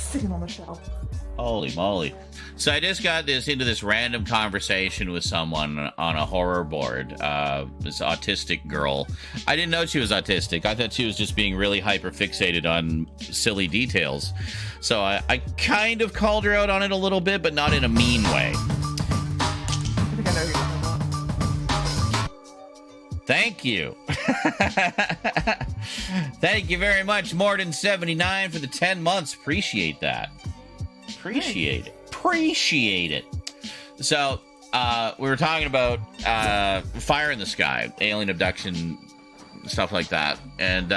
sitting on the shelf. Holy moly. So I just got into this random conversation with someone on a horror board. This autistic girl. I didn't know she was autistic. I thought she was just being really hyper fixated on silly details. So I kind of called her out on it a little bit, but not in a mean way. I think I know who you're talking about. Thank you. Thank you very much, Morden79, for the 10 months. Appreciate that. Appreciate it. So, we were talking about fire in the sky, alien abduction, stuff like that. And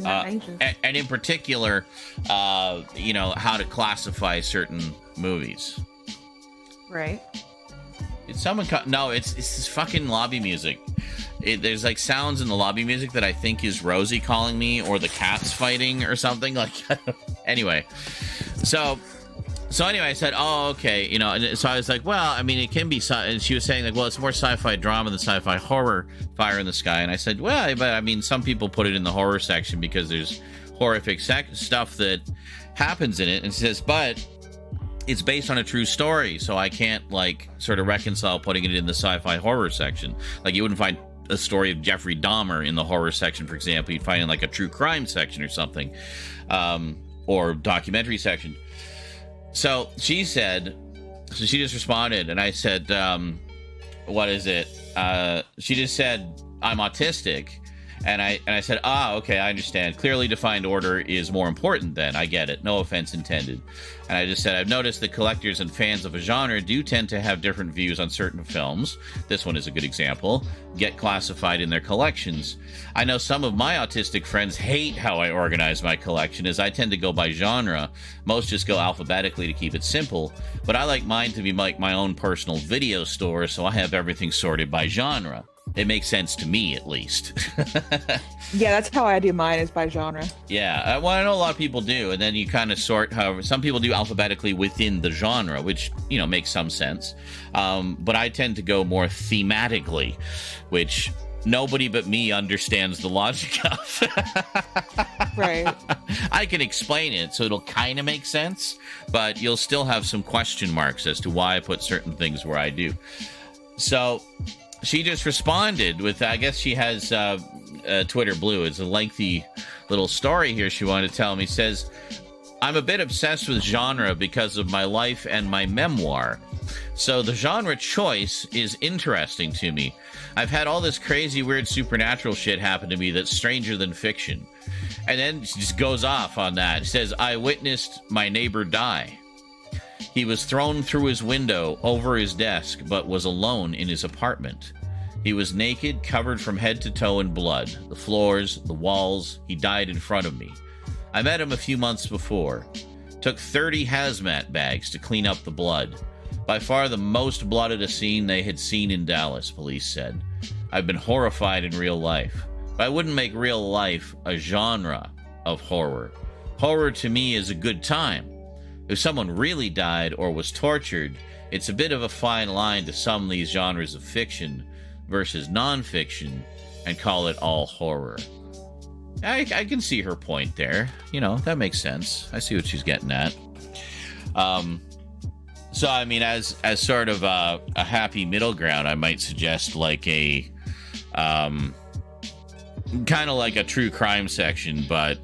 and in particular, how to classify certain movies. Right. Did someone no, it's this fucking lobby music. There's like sounds in the lobby music that I think is Rosie calling me or the cats fighting or something. Like, anyway. So anyway, I said, oh, okay. And so I was like, well, I mean, it can be, and she was saying like, well, it's more sci-fi drama than sci-fi horror, Fire in the Sky. And I said, well, but I mean, some people put it in the horror section because there's horrific stuff that happens in it. And she says, but it's based on a true story, so I can't like sort of reconcile putting it in the sci-fi horror section. Like, you wouldn't find a story of Jeffrey Dahmer in the horror section, for example. You'd find it in like a true crime section or something, or documentary section. So she said, so she just responded, and I said, what is it? She just said, I'm autistic. And I said, okay, I understand. Clearly defined order is more important then. I get it. No offense intended. And I just said, I've noticed that collectors and fans of a genre do tend to have different views on certain films. This one is a good example. Get classified in their collections. I know some of my autistic friends hate how I organize my collection, as I tend to go by genre. Most just go alphabetically to keep it simple. But I like mine to be like my own personal video store, so I have everything sorted by genre. It makes sense to me, at least. Yeah, that's how I do mine, is by genre. Yeah, well, I know a lot of people do, and then you kind of sort, however, some people do alphabetically within the genre, which, makes some sense. But I tend to go more thematically, which nobody but me understands the logic of. Right. I can explain it, so it'll kind of make sense, but you'll still have some question marks as to why I put certain things where I do. So she just responded with, I guess she has Twitter Blue. It's a lengthy little story here she wanted to tell me. Says, I'm a bit obsessed with genre because of my life and my memoir. So the genre choice is interesting to me. I've had all this crazy, weird supernatural shit happen to me that's stranger than fiction. And then she just goes off on that. She says, I witnessed my neighbor die. He was thrown through his window over his desk, but was alone in his apartment. He was naked, covered from head to toe in blood. The floors, the walls, he died in front of me. I met him a few months before. Took 30 hazmat bags to clean up the blood. By far the most blood at a scene they had seen in Dallas, police said. I've been horrified in real life. But I wouldn't make real life a genre of horror. Horror to me is a good time. If someone really died or was tortured, it's a bit of a fine line to sum these genres of fiction versus nonfiction and call it all horror. I can see her point there. That makes sense. I see what she's getting at. So, I mean, as sort of a happy middle ground, I might suggest like a kind of like a true crime section, but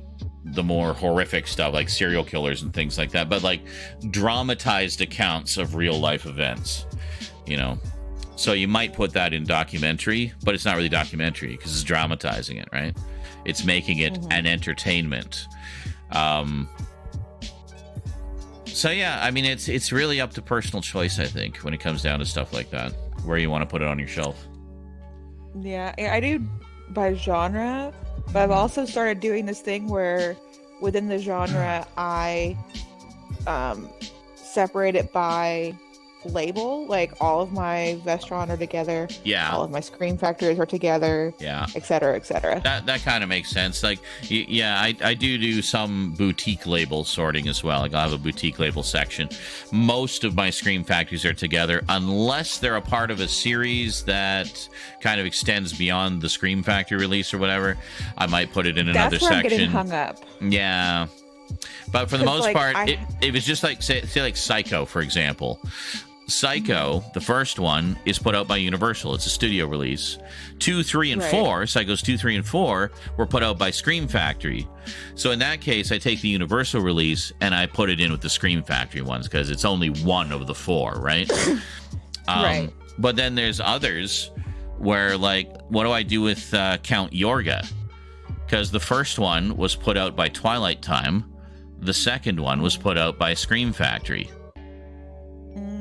the more horrific stuff like serial killers and things like that, but like dramatized accounts of real life events, so you might put that in documentary, but it's not really documentary because it's dramatizing it, right? It's making it an entertainment. So yeah, I mean, it's really up to personal choice, I think, when it comes down to stuff like that, where you want to put it on your shelf. Yeah, I do by genre, but I've also started doing this thing where within the genre I separate it by label. Like, all of my Vestron are together, all of my Scream Factories are together, etc., etc. That kind of makes sense. Like, I do some boutique label sorting as well. Like, I'll have a boutique label section. Most of my Scream Factories are together, unless they're a part of a series that kind of extends beyond the Scream Factory release or whatever. I might put it in another section. That's where I'm getting hung up. Yeah. But for the 'Cause, most like, part, it was just like, say like Psycho, for example. Psycho, the first one, is put out by Universal. It's a studio release. 2, 3, and 4, Psychos 2, 3, and 4 were put out by Scream Factory. So in that case, I take the Universal release and I put it in with the Scream Factory ones because it's only one of the 4, right? Right. But then there's others where, like, what do I do with Count Yorga? Because the first one was put out by Twilight Time. The second one was put out by Scream Factory.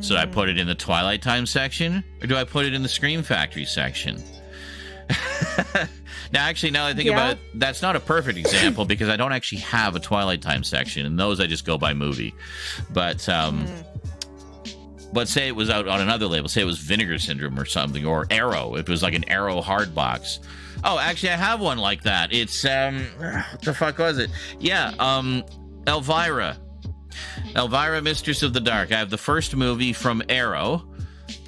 So do I put it in the Twilight Time section, or do I put it in the Scream Factory section? Now, actually, now that I think about it, that's not a perfect example because I don't actually have a Twilight Time section, and those I just go by movie. But say it was out on another label, say it was Vinegar Syndrome or something, or Arrow, if it was like an Arrow hard box. Oh, actually, I have one like that. It's, what the fuck was it? Yeah, Elvira, Mistress of the Dark. I have the first movie from Arrow,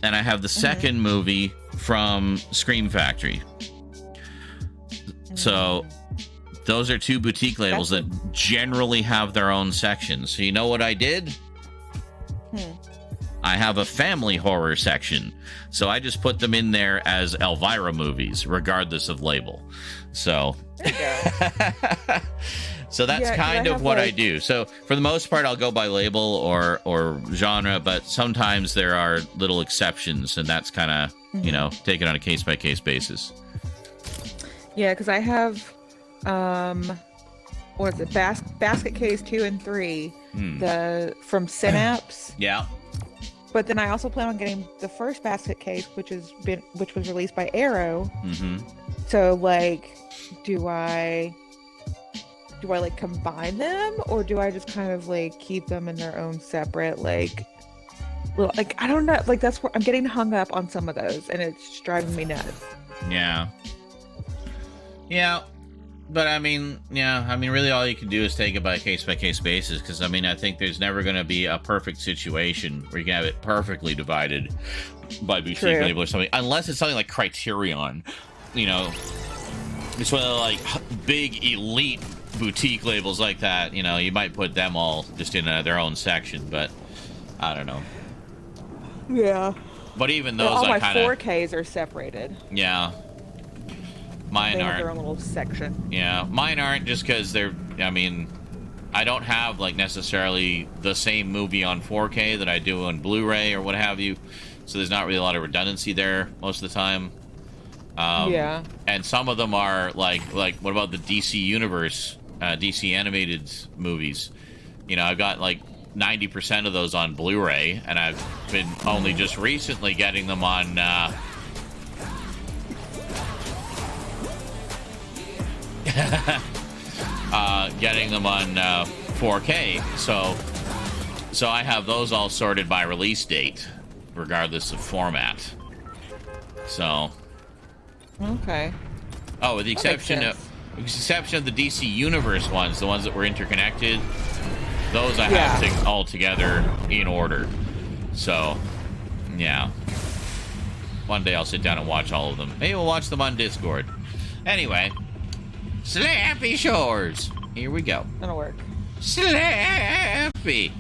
and I have the second movie from Scream Factory. So those are 2 boutique labels that generally have their own sections. So you know what I did? I have a family horror section. So I just put them in there as Elvira movies, regardless of label. So there you go. So that's kind of what I do. So for the most part, I'll go by label or genre, but sometimes there are little exceptions, and that's kind of, you know, taken on a case-by-case basis. Yeah, because I have, what is it, Basket Case 2 and 3, from Synapse. Yeah. But then I also plan on getting the first Basket Case, which was released by Arrow. So, like, do I like combine them, or do I just kind of like keep them in their own separate, like, little, like, I don't know, like, that's where I'm getting hung up on some of those, and it's driving me nuts. Yeah. But I mean, really all you can do is take it by case-by-case basis, because I mean, I think there's never going to be a perfect situation where you can have it perfectly divided by boutique label or something, unless it's something like Criterion. You know, it's one of the, like, big elite boutique labels like that. You know, you might put them all just in their own section, but I don't know. Yeah. But even those, all I my kind of 4Ks are separated. Yeah. Mine they aren't. have their own little section. Yeah, mine aren't, just because they're, I mean, I don't have, like, necessarily the same movie on 4K that I do on Blu-ray or what have you, so there's not really a lot of redundancy there most of the time. Yeah. And some of them are, like, what about the DC Universe, DC animated movies? You know, I've got, like, 90% of those on Blu-ray, and I've been only just recently getting them on, getting them on 4K, so I have those all sorted by release date, regardless of format. So, okay. Oh, with the exception of the DC Universe ones, the ones that were interconnected, those I have all together in order. So, yeah. One day I'll sit down and watch all of them. Maybe we'll watch them on Discord. Anyway, Slappy Shores. Here we go. That'll work. Slappy.